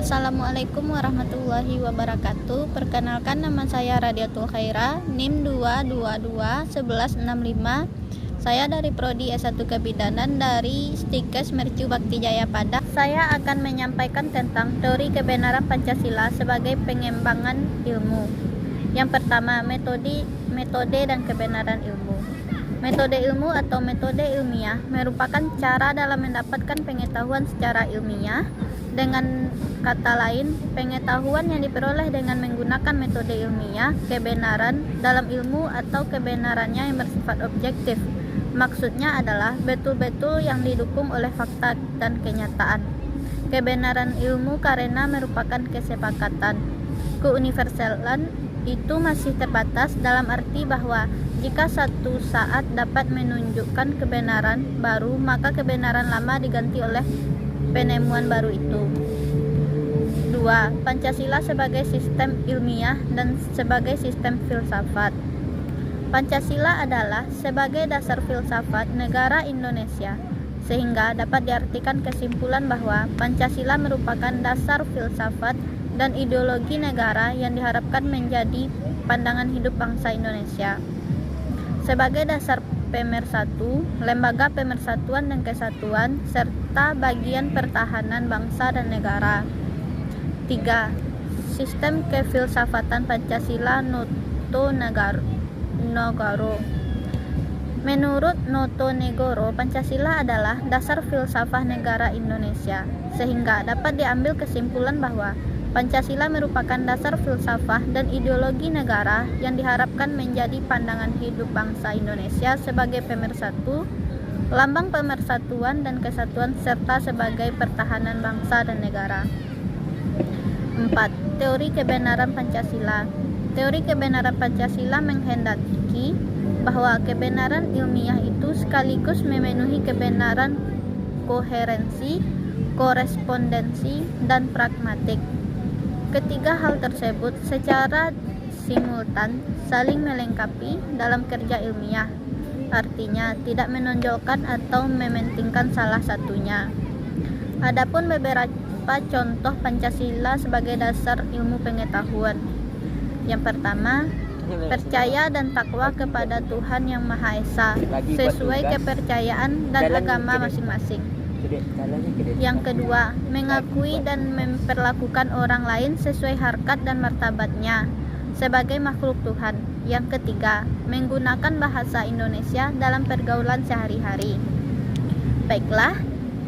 Assalamualaikum warahmatullahi wabarakatuh. Perkenalkan, nama saya Radiatul Khaira, NIM 2221165. Saya dari Prodi S1 Kebidanan dari Stikes Mercu Bakti Jaya Pada. Saya akan menyampaikan tentang teori kebenaran Pancasila sebagai pengembangan ilmu. Yang pertama, metode dan kebenaran ilmu. Metode ilmu atau metode ilmiah merupakan cara dalam mendapatkan pengetahuan secara ilmiah. Dengan kata lain, pengetahuan yang diperoleh dengan menggunakan metode ilmiah, kebenaran dalam ilmu atau kebenarannya yang bersifat objektif. Maksudnya adalah betul-betul yang didukung oleh fakta dan kenyataan. Kebenaran ilmu karena merupakan kesepakatan. Keuniversalan itu masih terbatas dalam arti bahwa jika satu saat dapat menunjukkan kebenaran baru, maka kebenaran lama diganti oleh penemuan baru itu. 2. Pancasila sebagai sistem ilmiah dan sebagai sistem filsafat. Pancasila adalah sebagai dasar filsafat negara Indonesia, sehingga dapat diartikan kesimpulan bahwa Pancasila merupakan dasar filsafat dan ideologi negara yang diharapkan menjadi pandangan hidup bangsa Indonesia. Sebagai dasar Pemersatu, Lembaga Pemersatuan dan Kesatuan, serta bagian pertahanan bangsa dan negara. 3. Sistem kefilsafatan Pancasila Noto Nagoro. Menurut Noto Negoro, Pancasila adalah dasar filsafat negara Indonesia, sehingga dapat diambil kesimpulan bahwa Pancasila merupakan dasar filsafat dan ideologi negara yang diharapkan menjadi pandangan hidup bangsa Indonesia sebagai pemersatu, lambang pemersatuan dan kesatuan, serta sebagai pertahanan bangsa dan negara. 4. Teori kebenaran Pancasila. Teori kebenaran Pancasila menghendaki bahwa kebenaran ilmiah itu sekaligus memenuhi kebenaran koherensi, korespondensi, dan pragmatik. Ketiga hal tersebut secara simultan saling melengkapi dalam kerja ilmiah, artinya tidak menonjolkan atau mementingkan salah satunya. Adapun beberapa contoh Pancasila sebagai dasar ilmu pengetahuan. Yang pertama, percaya dan takwa kepada Tuhan Yang Maha Esa sesuai kepercayaan dan agama masing-masing. Yang kedua, mengakui dan memperlakukan orang lain sesuai harkat dan martabatnya sebagai makhluk Tuhan. Yang ketiga, menggunakan bahasa Indonesia dalam pergaulan sehari-hari. Baiklah,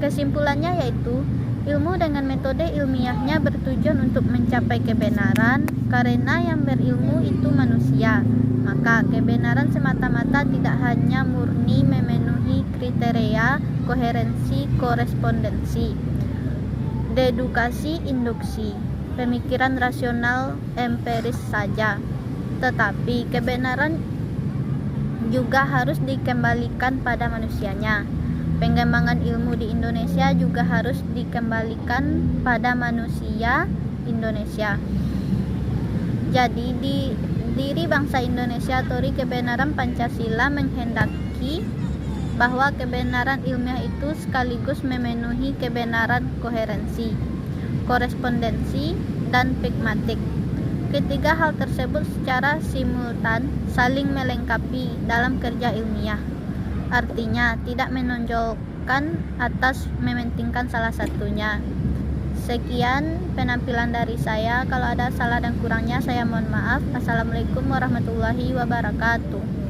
kesimpulannya yaitu ilmu dengan metode ilmiahnya bertujuan untuk mencapai kebenaran karena yang berilmu itu manusia. Maka kebenaran semata-mata tidak hanya murni memenuhi kriteria koherensi, korespondensi, dedukasi, induksi, pemikiran rasional empiris saja, tetapi kebenaran juga harus dikembalikan pada manusianya. Pengembangan ilmu di Indonesia juga harus dikembalikan pada manusia Indonesia. Jadi di diri bangsa Indonesia, teori kebenaran Pancasila menghendaki bahwa kebenaran ilmiah itu sekaligus memenuhi kebenaran koherensi, korespondensi, dan pragmatik. Ketiga hal tersebut secara simultan saling melengkapi dalam kerja ilmiah, artinya tidak menonjolkan atas mementingkan salah satunya. Sekian penampilan dari saya. Kalau ada salah dan kurangnya saya mohon maaf. Assalamualaikum warahmatullahi wabarakatuh.